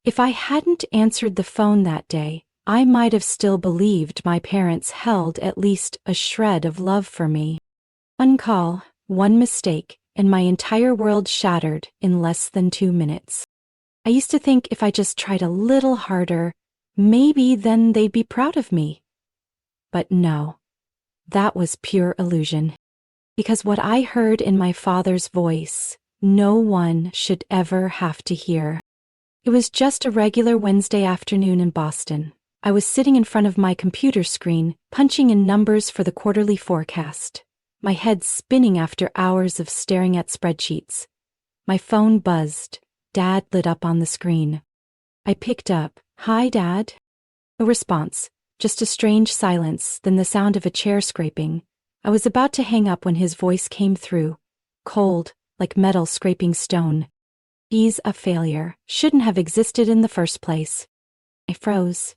If I hadn't answered the phone that day, I might have still believed my parents held at least a shred of love for me. One call, one mistake, and my entire world shattered in less than 2 minutes. I used to think if I just tried a little harder, maybe then they'd be proud of me. But no, that was pure illusion. Because what I heard in my father's voice, no one should ever have to hear. It was just a regular Wednesday afternoon in Boston. I was sitting in front of my computer screen, punching in numbers for the quarterly forecast. My head spinning after hours of staring at spreadsheets. My phone buzzed. Dad lit up on the screen. I picked up, "Hi, Dad." No response, just a strange silence, then the sound of a chair scraping. I was about to hang up when his voice came through, cold, like metal scraping stone. "She's a failure. Shouldn't have existed in the first place." I froze.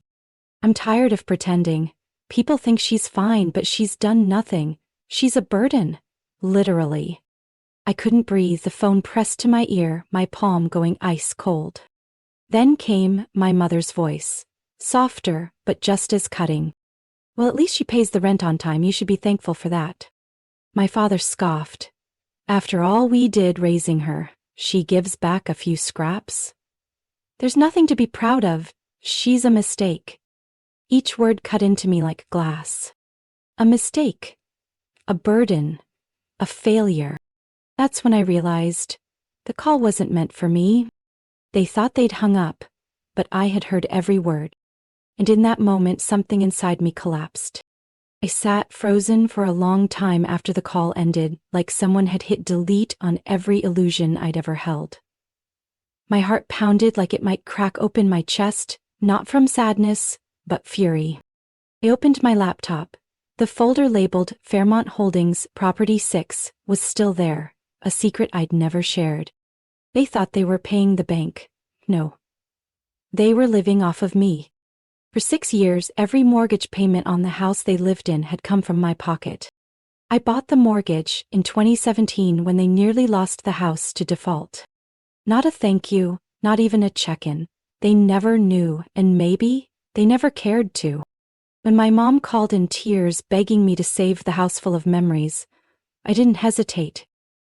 I'm tired of pretending. People think she's fine, but she's done nothing. She's a burden. Literally. I couldn't breathe, the phone pressed to my ear, my palm going ice cold. Then came my mother's voice. Softer, but just as cutting. "Well, at least she pays the rent on time. You should be thankful for that." My father scoffed. "After all we did raising her, she gives back a few scraps? There's nothing to be proud of. She's a mistake." Each word cut into me like glass. A mistake. A burden. A failure. That's when I realized the call wasn't meant for me. They thought they'd hung up, but I had heard every word. And in that moment, something inside me collapsed. I sat frozen for a long time after the call ended, like someone had hit delete on every illusion I'd ever held. My heart pounded like it might crack open my chest, not from sadness, but fury. I opened my laptop. The folder labeled Fairmont Holdings Property 6 was still there, a secret I'd never shared. They thought they were paying the bank. No. They were living off of me. For 6 years, every mortgage payment on the house they lived in had come from my pocket. I bought the mortgage in 2017 when they nearly lost the house to default. Not a thank you, not even a check-in. They never knew, and maybe they never cared to. When my mom called in tears begging me to save the house full of memories, I didn't hesitate.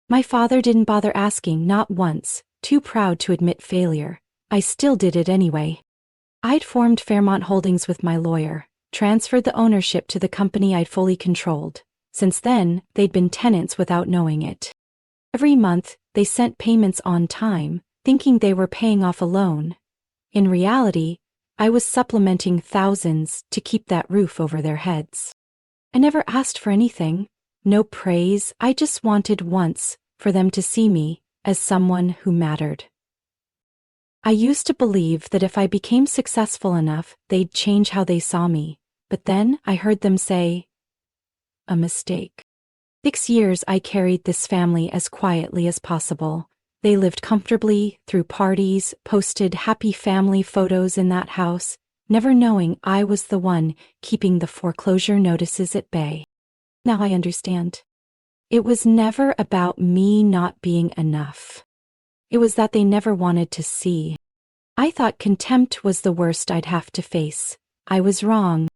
My father didn't bother asking, not once, too proud to admit failure. I still did it anyway. I'd formed Fairmont Holdings with my lawyer, transferred the ownership to the company I'd fully controlled. Since then, they'd been tenants without knowing it. Every month, they sent payments on time, thinking they were paying off a loan. In reality, I was supplementing thousands to keep that roof over their heads. I never asked for anything, no praise. I just wanted once for them to see me as someone who mattered. I used to believe that if I became successful enough, they'd change how they saw me. But then I heard them say, "A mistake." 6 years I carried this family as quietly as possible. They lived comfortably, through parties, posted happy family photos in that house, never knowing I was the one keeping the foreclosure notices at bay. Now I understand. It was never about me not being enough. It was that they never wanted to see. I thought contempt was the worst I'd have to face. I was wrong.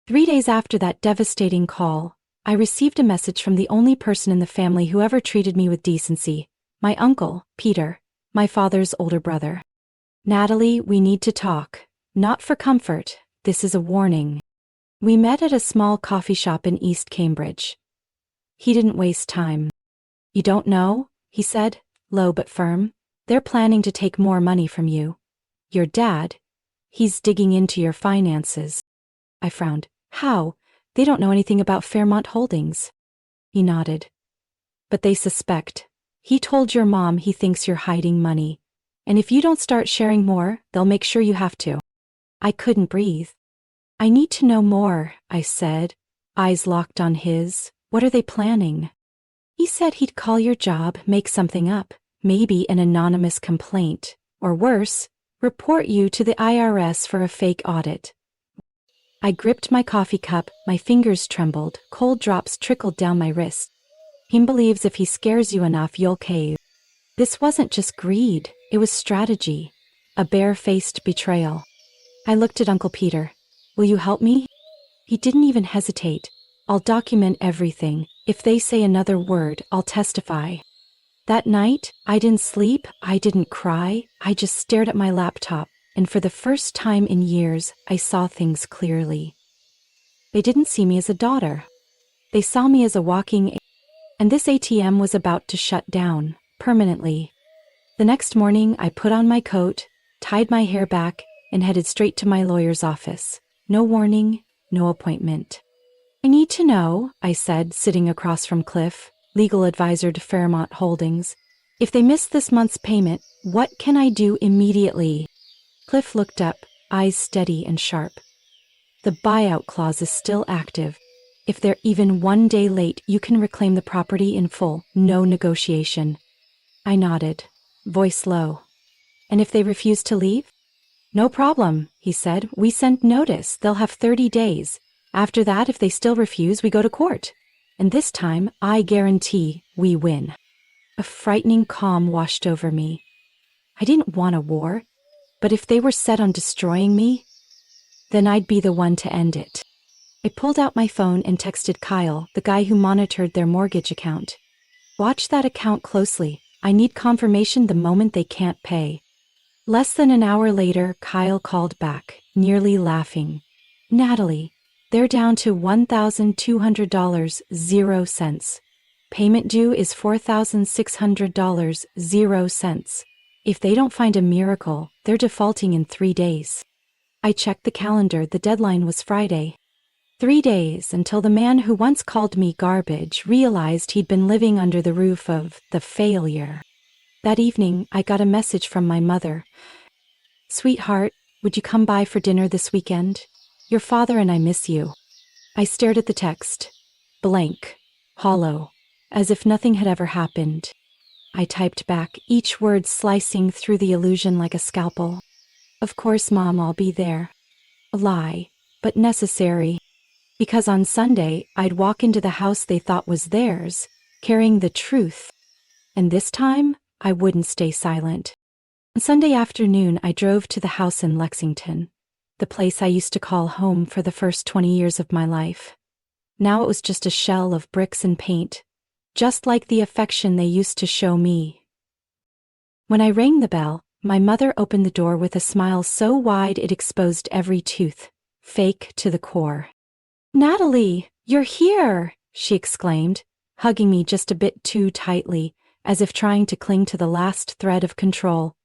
3 days after that devastating call, I received a message from the only person in the family who ever treated me with decency, my uncle, Peter, my father's older brother. "Natalie, we need to talk. Not for comfort, this is a warning." We met at a small coffee shop in East Cambridge. He didn't waste time. "You don't know?" he said, low but firm. "They're planning to take more money from you. Your dad, he's digging into your finances." I frowned. "How? They don't know anything about Fairmont Holdings." He nodded. "But they suspect. He told your mom he thinks you're hiding money. And if you don't start sharing more, they'll make sure you have to." I couldn't breathe. "I need to know more," I said, eyes locked on his. "What are they planning?" He said he'd call your job, make something up, maybe an anonymous complaint, or worse, report you to the IRS for a fake audit. I gripped my coffee cup, my fingers trembled, cold drops trickled down my wrist. "He believes if he scares you enough, you'll cave." This wasn't just greed, it was strategy. a bare-faced betrayal. I looked at Uncle Peter. Will you help me? He didn't even hesitate. I'll document everything. If they say another word, I'll testify. That night, I didn't sleep, I didn't cry, I just stared at my laptop, and for the first time in years, I saw things clearly. They didn't see me as a daughter. They saw me as a walking, and this ATM was about to shut down, permanently. The next morning, I put on my coat, tied my hair back, and headed straight to my lawyer's office. No warning, no appointment. I need to know, I said, sitting across from Cliff, legal advisor to Fairmont Holdings. If they miss this month's payment, what can I do immediately? Cliff looked up, eyes steady and sharp. The buyout clause is still active. If they're even 1 day late, you can reclaim the property in full, no negotiation. I nodded, voice low. And if they refuse to leave? No problem, he said. We send notice. They'll have 30 days. After that, if they still refuse, we go to court. And this time, I guarantee we win. A frightening calm washed over me. I didn't want a war, but if they were set on destroying me, then I'd be the one to end it. I pulled out my phone and texted Kyle, the guy who monitored their mortgage account. Watch that account closely. I need confirmation the moment they can't pay. Less than an hour later, Kyle called back, nearly laughing. Natalie, they're down to $1,200, 0 cents. Payment due is $4,600, 0 cents. If they don't find a miracle, they're defaulting in 3 days. I checked the calendar. The deadline was Friday. 3 days until the man who once called me garbage realized he'd been living under the roof of the failure. That evening, I got a message from my mother. Sweetheart, would you come by for dinner this weekend? Your father and I miss you. I stared at the text. Blank. Hollow. As if nothing had ever happened. I typed back, each word slicing through the illusion like a scalpel. Of course, Mom, I'll be there. A lie, but necessary. Because on Sunday, I'd walk into the house they thought was theirs, carrying the truth. And this time, I wouldn't stay silent. On Sunday afternoon, I drove to the house in Lexington, the place I used to call home for the first 20 years of my life. Now it was just a shell of bricks and paint, just like the affection they used to show me. When I rang the bell, my mother opened the door with a smile so wide it exposed every tooth, fake to the core. Natalie, you're here, she exclaimed, hugging me just a bit too tightly, as if trying to cling to the last thread of control.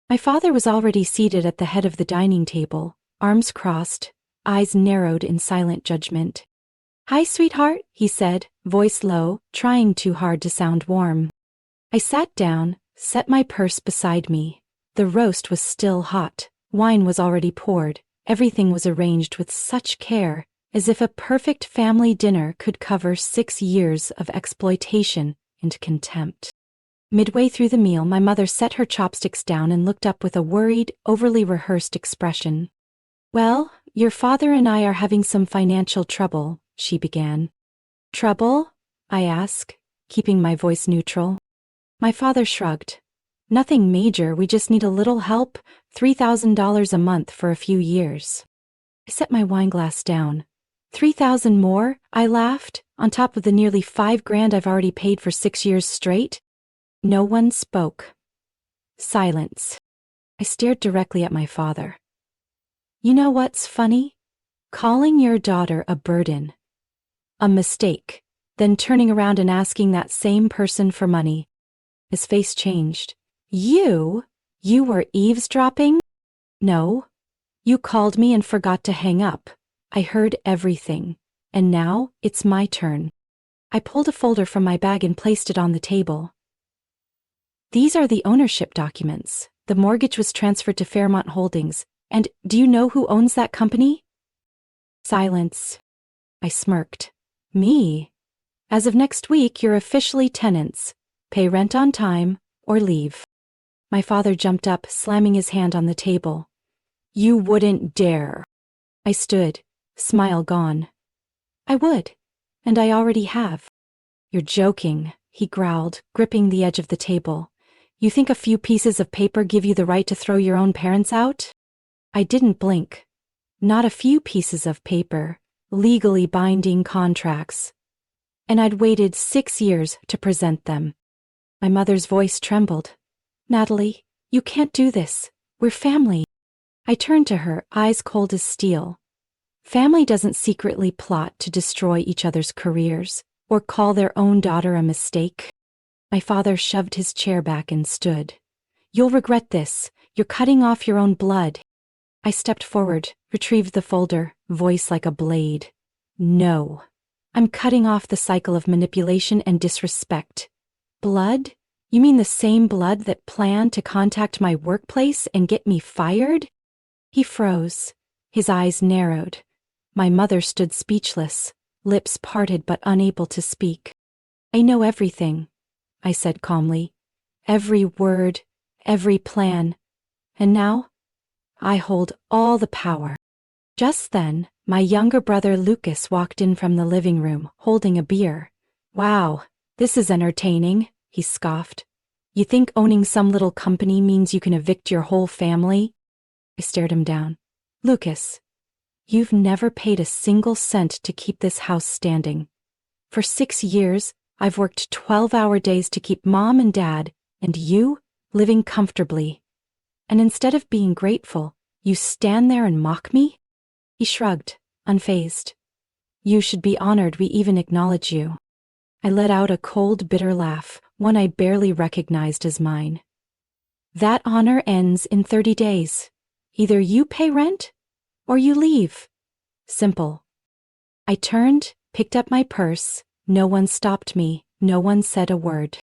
My father was already seated at the head of the dining table, arms crossed, eyes narrowed in silent judgment. Hi, sweetheart, he said, voice low, trying too hard to sound warm. I sat down, set my purse beside me. The roast was still hot, wine was already poured, everything was arranged with such care, as if a perfect family dinner could cover 6 years of exploitation and contempt. Midway through the meal, my mother set her chopsticks down and looked up with a worried, overly rehearsed expression. Well, your father and I are having some financial trouble, she began. Trouble? I asked, keeping my voice neutral. My father shrugged. Nothing major, we just need a little help, $3,000 a month for a few years. I set my wineglass down. 3,000 more? I laughed, on top of the nearly $5,000 I've already paid for 6 years straight. No one spoke. Silence. I stared directly at my father. You know what's funny? Calling your daughter a burden. A mistake. Then turning around and asking that same person for money. His face changed. You were eavesdropping? No. You called me and forgot to hang up. I heard everything. And now, it's my turn. I pulled a folder from my bag and placed it on the table. These are the ownership documents. The mortgage was transferred to Fairmont Holdings. And do you know who owns that company? Silence. I smirked. Me? As of next week, you're officially tenants. Pay rent on time, or leave. My father jumped up, slamming his hand on the table. You wouldn't dare. I stood, smile gone. I would, and I already have. You're joking, he growled, gripping the edge of the table. You think a few pieces of paper give you the right to throw your own parents out? I didn't blink. Not a few pieces of paper, legally binding contracts. And I'd waited 6 years to present them. My mother's voice trembled. Natalie, you can't do this. We're family. I turned to her, eyes cold as steel. Family doesn't secretly plot to destroy each other's careers, or call their own daughter a mistake. My father shoved his chair back and stood. You'll regret this. You're cutting off your own blood. I stepped forward, retrieved the folder, voice like a blade. No. I'm cutting off the cycle of manipulation and disrespect. Blood? You mean the same blood that planned to contact my workplace and get me fired? He froze. His eyes narrowed. My mother stood speechless, lips parted but unable to speak. I know everything, I said calmly. Every word, every plan. And now, I hold all the power. Just then, my younger brother Lucas walked in from the living room, holding a beer. Wow, this is entertaining, he scoffed. You think owning some little company means you can evict your whole family? I stared him down. Lucas, you've never paid a single cent to keep this house standing. For 6 years, I've worked 12-hour days to keep Mom and Dad, and you, living comfortably. And instead of being grateful, you stand there and mock me? He shrugged, unfazed. You should be honored we even acknowledge you. I let out a cold, bitter laugh, one I barely recognized as mine. That honor ends in 30 days. Either you pay rent, or you leave. Simple. I turned, picked up my purse. No one stopped me. No one said a word.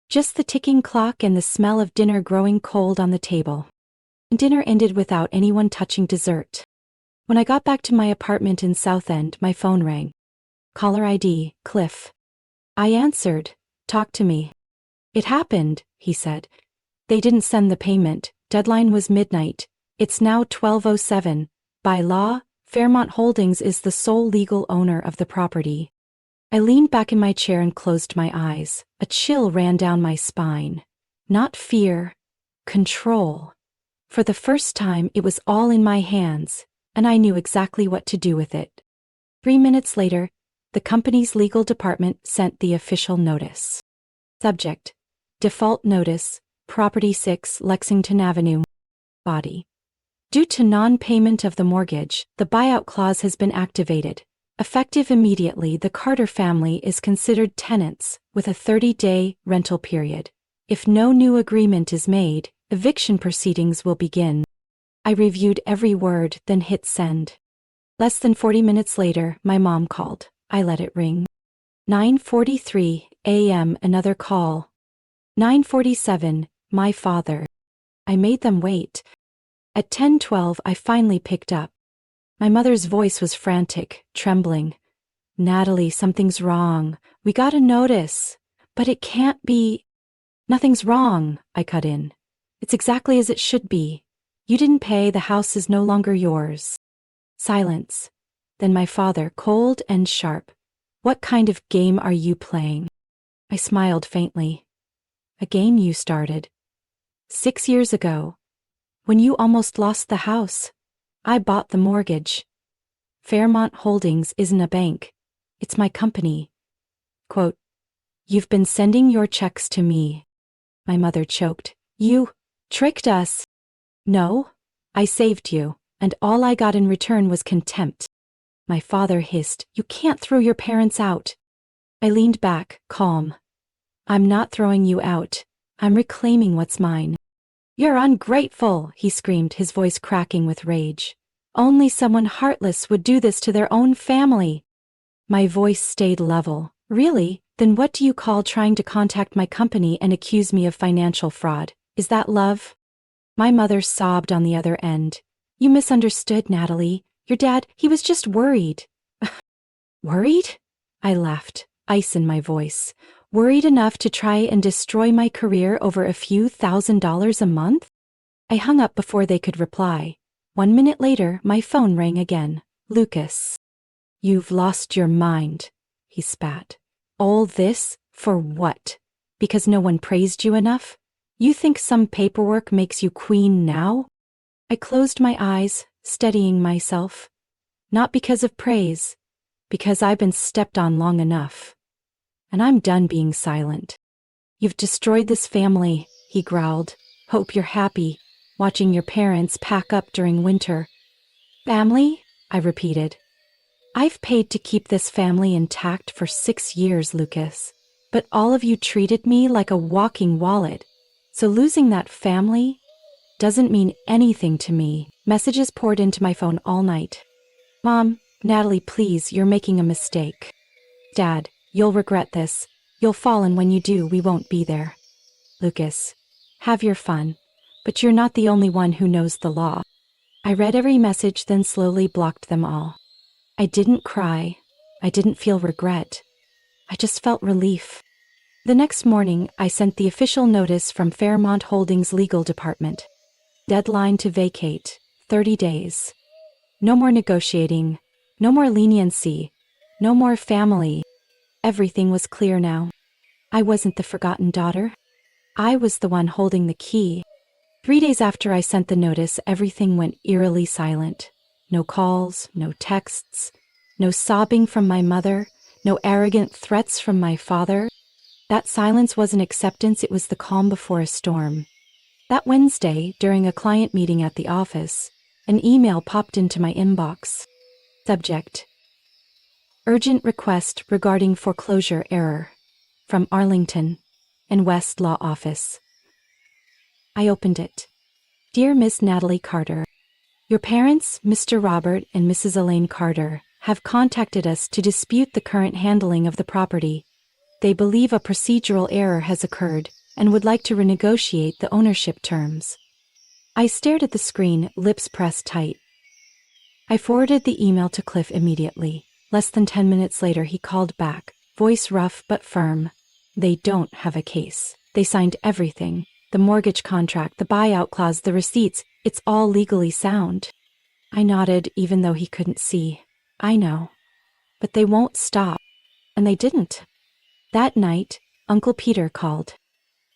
Just the ticking clock and the smell of dinner growing cold on the table. Dinner ended without anyone touching dessert. When I got back to my apartment in Southend, my phone rang. Caller ID, Cliff. I answered. Talk to me. It happened, he said. They didn't send the payment. Deadline was midnight. It's now 12:07. By law, Fairmont Holdings is the sole legal owner of the property. I leaned back in my chair and closed my eyes. A chill ran down my spine. Not fear, control. For the first time, it was all in my hands, and I knew exactly what to do with it. 3 minutes later, the company's legal department sent the official notice. Subject: Default Notice, Property 6, Lexington Avenue. Body: Due to non-payment of the mortgage, the buyout clause has been activated. Effective immediately, the Carter family is considered tenants, with a 30-day rental period. If no new agreement is made, eviction proceedings will begin. I reviewed every word, then hit send. Less than 40 minutes later, my mom called. I let it ring. 9:43 a.m. Another call. 9:47, my father. I made them wait. At 10:12, I finally picked up. My mother's voice was frantic, trembling. Natalie, something's wrong. We got a notice. But it can't be. Nothing's wrong, I cut in. It's exactly as it should be. You didn't pay, the house is no longer yours. Silence. Then my father, cold and sharp. What kind of game are you playing? I smiled faintly. A game you started. 6 years ago. When you almost lost the house. I bought the mortgage. Fairmont Holdings isn't a bank. It's my company. Quote, You've been sending your checks to me. My mother choked. You tricked us. No, I saved you, and all I got in return was contempt. My father hissed, You can't throw your parents out. I leaned back, calm. I'm not throwing you out. I'm reclaiming what's mine. You're ungrateful, he screamed, his voice cracking with rage. Only someone heartless would do this to their own family. My voice stayed level. Really? Then what do you call trying to contact my company and accuse me of financial fraud? Is that love? My mother sobbed on the other end. You misunderstood, Natalie. Your dad, he was just worried. Worried? I laughed, ice in my voice. Worried enough to try and destroy my career over a few $1,000s a month? I hung up before they could reply. 1 minute later, my phone rang again. Lucas. You've lost your mind, he spat. All this? For what? Because no one praised you enough? You think some paperwork makes you queen now? I closed my eyes, steadying myself. Not because of praise, because I've been stepped on long enough. And I'm done being silent. You've destroyed this family, he growled. Hope you're happy, watching your parents pack up during winter. Family? I repeated. I've paid to keep this family intact for 6 years, Lucas. But all of you treated me like a walking wallet. So losing that family doesn't mean anything to me. Messages poured into my phone all night. Mom, Natalie, please, you're making a mistake. Dad, you'll regret this. You'll fall, and when you do, we won't be there. Lucas, have your fun. But you're not the only one who knows the law. I read every message, then slowly blocked them all. I didn't cry. I didn't feel regret. I just felt relief. The next morning, I sent the official notice from Fairmont Holdings legal department. Deadline to vacate, 30 days. No more negotiating. No more leniency. No more family. Everything was clear now. I wasn't the forgotten daughter. I was the one holding the key. 3 days after I sent the notice, everything went eerily silent. No calls, no texts, no sobbing from my mother, no arrogant threats from my father. That silence wasn't acceptance, it was the calm before a storm. That Wednesday, during a client meeting at the office, an email popped into my inbox. Subject: Urgent request regarding foreclosure error. From Arlington and West Law Office. I opened it. Dear Miss Natalie Carter, your parents, Mr. Robert and Mrs. Elaine Carter, have contacted us to dispute the current handling of the property. They believe a procedural error has occurred and would like to renegotiate the ownership terms. I stared at the screen, lips pressed tight. I forwarded the email to Cliff immediately. Less than 10 minutes later, he called back, voice rough but firm. They don't have a case. They signed everything. The mortgage contract, the buyout clause, the receipts. It's all legally sound. I nodded, even though he couldn't see. I know. But they won't stop. And they didn't. That night, Uncle Peter called.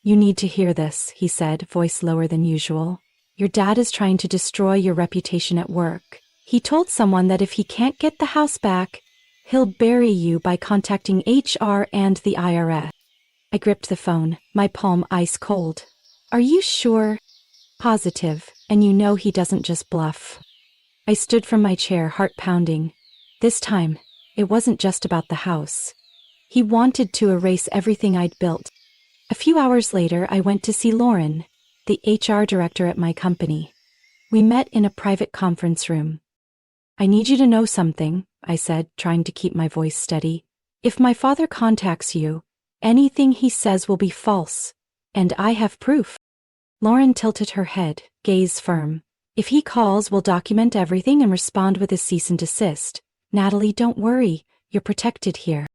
You need to hear this, he said, voice lower than usual. Your dad is trying to destroy your reputation at work. He told someone that if he can't get the house back, he'll bury you by contacting HR and the IRS. I gripped the phone, my palm ice cold. Are you sure? Positive, and you know he doesn't just bluff. I stood from my chair, heart pounding. This time, it wasn't just about the house. He wanted to erase everything I'd built. A few hours later, I went to see Lauren, the HR director at my company. We met in a private conference room. I need you to know something, I said, trying to keep my voice steady. If my father contacts you, anything he says will be false, and I have proof. Lauren tilted her head, gaze firm. If he calls, we'll document everything and respond with a cease and desist. Natalie, don't worry, you're protected here.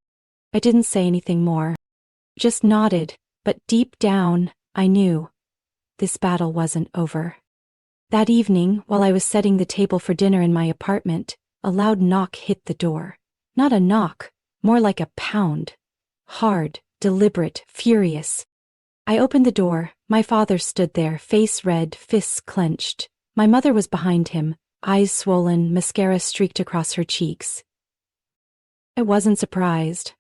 I didn't say anything more. Just nodded, but deep down, I knew. This battle wasn't over. That evening, while I was setting the table for dinner in my apartment, a loud knock hit the door. Not a knock, more like a pound. Hard, deliberate, furious. I opened the door. My father stood there, face red, fists clenched. My mother was behind him, eyes swollen, mascara streaked across her cheeks. I wasn't surprised.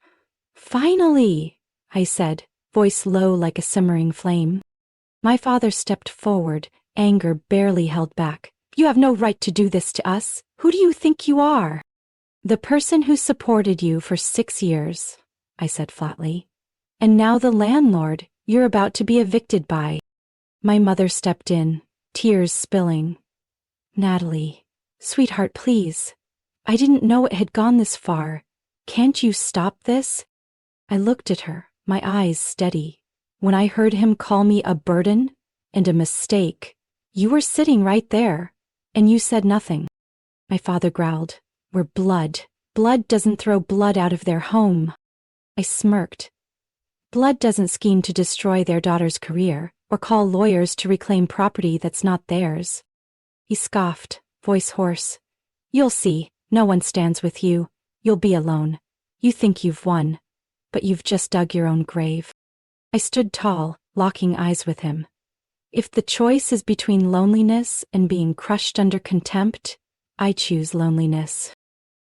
Finally, I said, voice low like a simmering flame. My father stepped forward, anger barely held back. You have no right to do this to us. Who do you think you are? The person who supported you for 6 years, I said flatly. And now the landlord you're about to be evicted by. My mother stepped in, tears spilling. Natalie, sweetheart, please. I didn't know it had gone this far. Can't you stop this? I looked at her, my eyes steady. When I heard him call me a burden and a mistake, you were sitting right there, and you said nothing. My father growled, we're blood. Blood doesn't throw blood out of their home. I smirked. Blood doesn't scheme to destroy their daughter's career, or call lawyers to reclaim property that's not theirs. He scoffed, voice hoarse. You'll see, no one stands with you. You'll be alone. You think you've won, but you've just dug your own grave. I stood tall, locking eyes with him. If the choice is between loneliness and being crushed under contempt, I choose loneliness.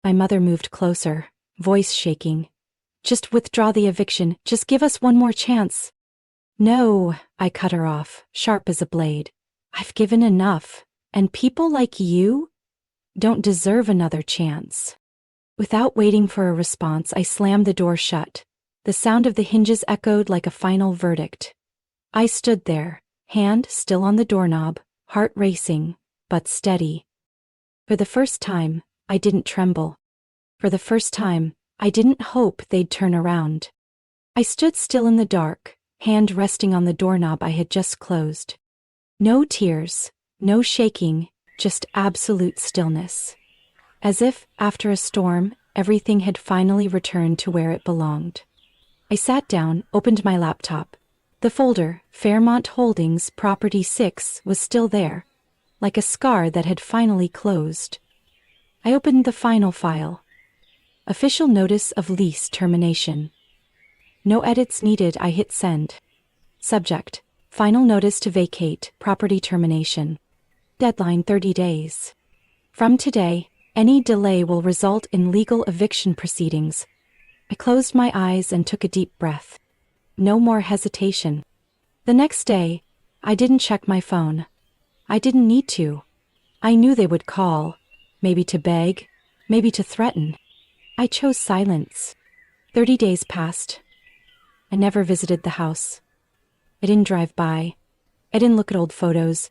My mother moved closer, voice shaking. Just withdraw the eviction, just give us one more chance. No, I cut her off, sharp as a blade. I've given enough, and people like you don't deserve another chance. Without waiting for a response, I slammed the door shut. The sound of the hinges echoed like a final verdict. I stood there, hand still on the doorknob, heart racing, but steady. For the first time, I didn't tremble. For the first time, I didn't hope they'd turn around. I stood still in the dark, hand resting on the doorknob I had just closed. No tears, no shaking, just absolute stillness. As if, after a storm, everything had finally returned to where it belonged. I sat down, opened my laptop. The folder, Fairmont Holdings, Property 6, was still there, like a scar that had finally closed. I opened the final file. Official notice of lease termination. No edits needed, I hit send. Subject: final notice to vacate, property termination. Deadline 30 days. From today, any delay will result in legal eviction proceedings. I closed my eyes and took a deep breath. No more hesitation. The next day, I didn't check my phone. I didn't need to. I knew they would call, maybe to beg, maybe to threaten. I chose silence. 30 days passed. I never visited the house. I didn't drive by. I didn't look at old photos.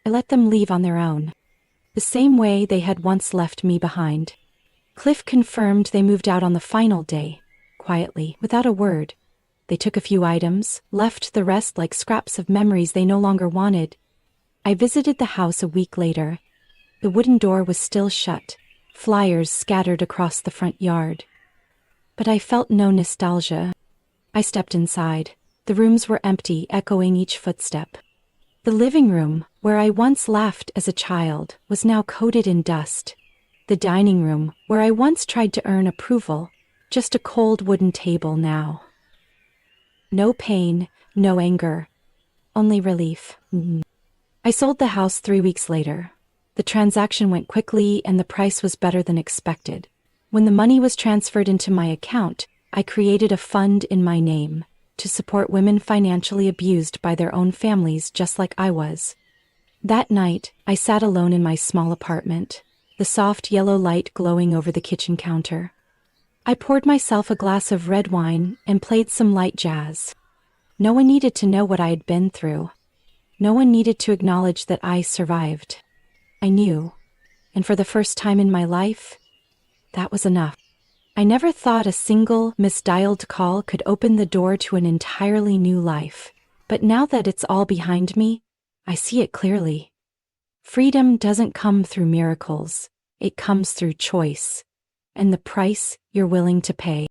I let them leave on their own, the same way they had once left me behind. Cliff confirmed they moved out on the final day, quietly, without a word. They took a few items, left the rest like scraps of memories they no longer wanted. I visited the house a week later. The wooden door was still shut, flyers scattered across the front yard. But I felt no nostalgia. I stepped inside. The rooms were empty, echoing each footstep. The living room, where I once laughed as a child, was now coated in dust. The dining room, where I once tried to earn approval, just a cold wooden table now. No pain, no anger, only relief. I sold the house 3 weeks later. The transaction went quickly and the price was better than expected. When the money was transferred into my account, I created a fund in my name to support women financially abused by their own families just like I was. That night, I sat alone in my small apartment, the soft yellow light glowing over the kitchen counter. I poured myself a glass of red wine and played some light jazz. No one needed to know what I had been through. No one needed to acknowledge that I survived. I knew, and for the first time in my life, that was enough. I never thought a single misdialed call could open the door to an entirely new life. But now that it's all behind me, I see it clearly. Freedom doesn't come through miracles. It comes through choice. And the price you're willing to pay.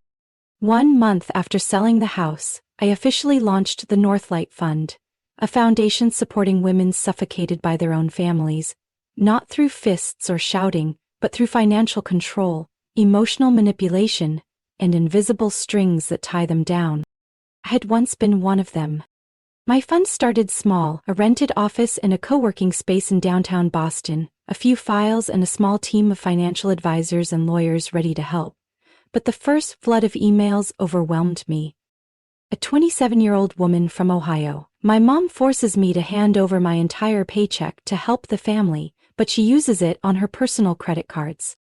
1 month after selling the house, I officially launched the Northlight Fund, a foundation supporting women suffocated by their own families, not through fists or shouting, but through financial control, emotional manipulation, and invisible strings that tie them down. I had once been one of them. My fund started small, a rented office and a co-working space in downtown Boston, a few files and a small team of financial advisors and lawyers ready to help. But the first flood of emails overwhelmed me. A 27-year-old woman from Ohio. My mom forces me to hand over my entire paycheck to help the family, but she uses it on her personal credit cards.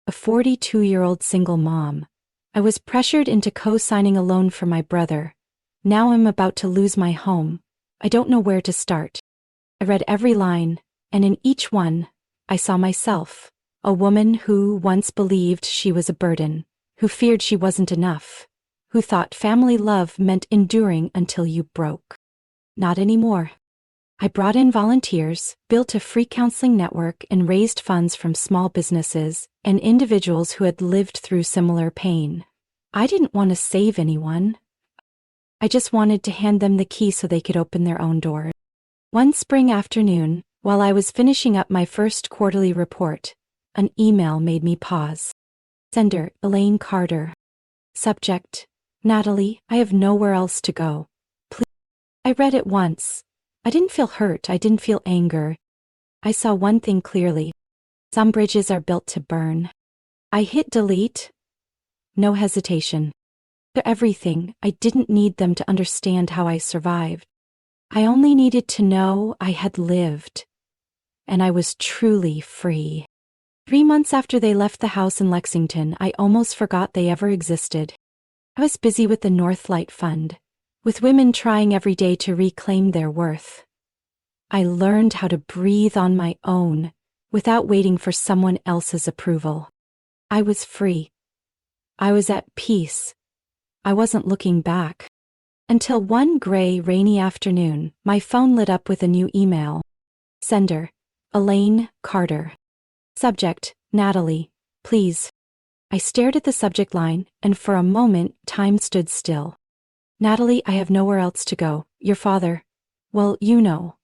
A 42-year-old single mom. I was pressured into co-signing a loan for my brother. Now I'm about to lose my home. I don't know where to start. I read every line, and in each one, I saw myself. A woman who once believed she was a burden, who feared she wasn't enough, who thought family love meant enduring until you broke. Not anymore. I brought in volunteers, built a free counseling network, and raised funds from small businesses and individuals who had lived through similar pain. I didn't want to save anyone. I just wanted to hand them the key so they could open their own doors. One spring afternoon, while I was finishing up my first quarterly report, an email made me pause. Sender, Elaine Carter. Subject, Natalie, I have nowhere else to go. Please. I read it once. I didn't feel hurt, I didn't feel anger. I saw one thing clearly. Some bridges are built to burn. I hit delete. No hesitation. They're everything. I didn't need them to understand how I survived. I only needed to know I had lived. And I was truly free. 3 months after they left the house in Lexington, I almost forgot they ever existed. I was busy with the Northlight Fund, with women trying every day to reclaim their worth. I learned how to breathe on my own without waiting for someone else's approval. I was free. I was at peace. I wasn't looking back. Until one gray, rainy afternoon, my phone lit up with a new email. Sender: Elaine Carter. Subject: Natalie, please. I stared at the subject line, and for a moment, time stood still. Natalie, I have nowhere else to go. Your father. Well, you know.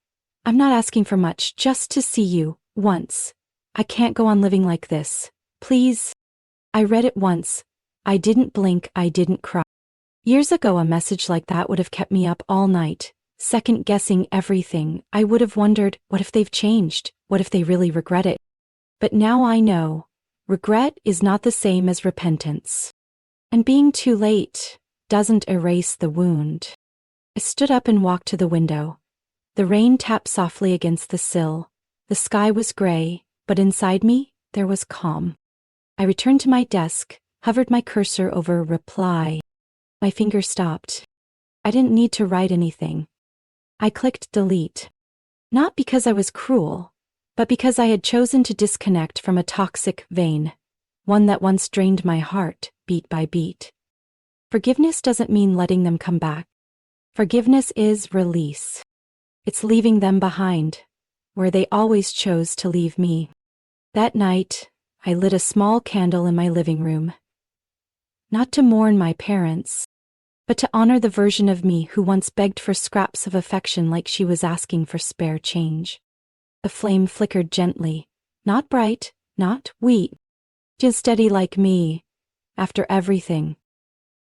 I'm not asking for much, just to see you, once. I can't go on living like this. Please. I read it once. I didn't blink, I didn't cry. Years ago, a message like that would have kept me up all night, second-guessing everything. I would have wondered, what if they've changed? What if they really regret it? But now I know, regret is not the same as repentance. And being too late doesn't erase the wound. I stood up and walked to the window. The rain tapped softly against the sill. The sky was gray, but inside me, there was calm. I returned to my desk, hovered my cursor over reply. My finger stopped. I didn't need to write anything. I clicked delete. Not because I was cruel, but because I had chosen to disconnect from a toxic vein, one that once drained my heart, beat by beat. Forgiveness doesn't mean letting them come back. Forgiveness is release. It's leaving them behind, where they always chose to leave me. That night, I lit a small candle in my living room. Not to mourn my parents, but to honor the version of me who once begged for scraps of affection like she was asking for spare change. The flame flickered gently, not bright, not wheat, just steady like me, after everything.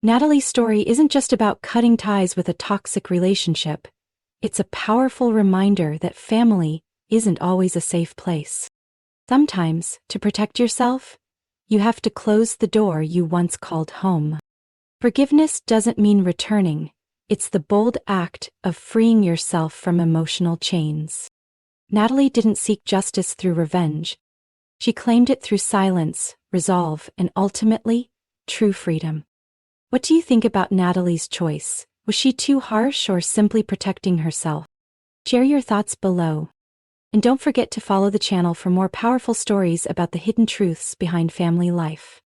Natalie's story isn't just about cutting ties with a toxic relationship. It's a powerful reminder that family isn't always a safe place. Sometimes, to protect yourself, you have to close the door you once called home. Forgiveness doesn't mean returning. It's the bold act of freeing yourself from emotional chains. Natalie didn't seek justice through revenge. She claimed it through silence, resolve, and ultimately, true freedom. What do you think about Natalie's choice? Was she too harsh or simply protecting herself? Share your thoughts below. And don't forget to follow the channel for more powerful stories about the hidden truths behind family life.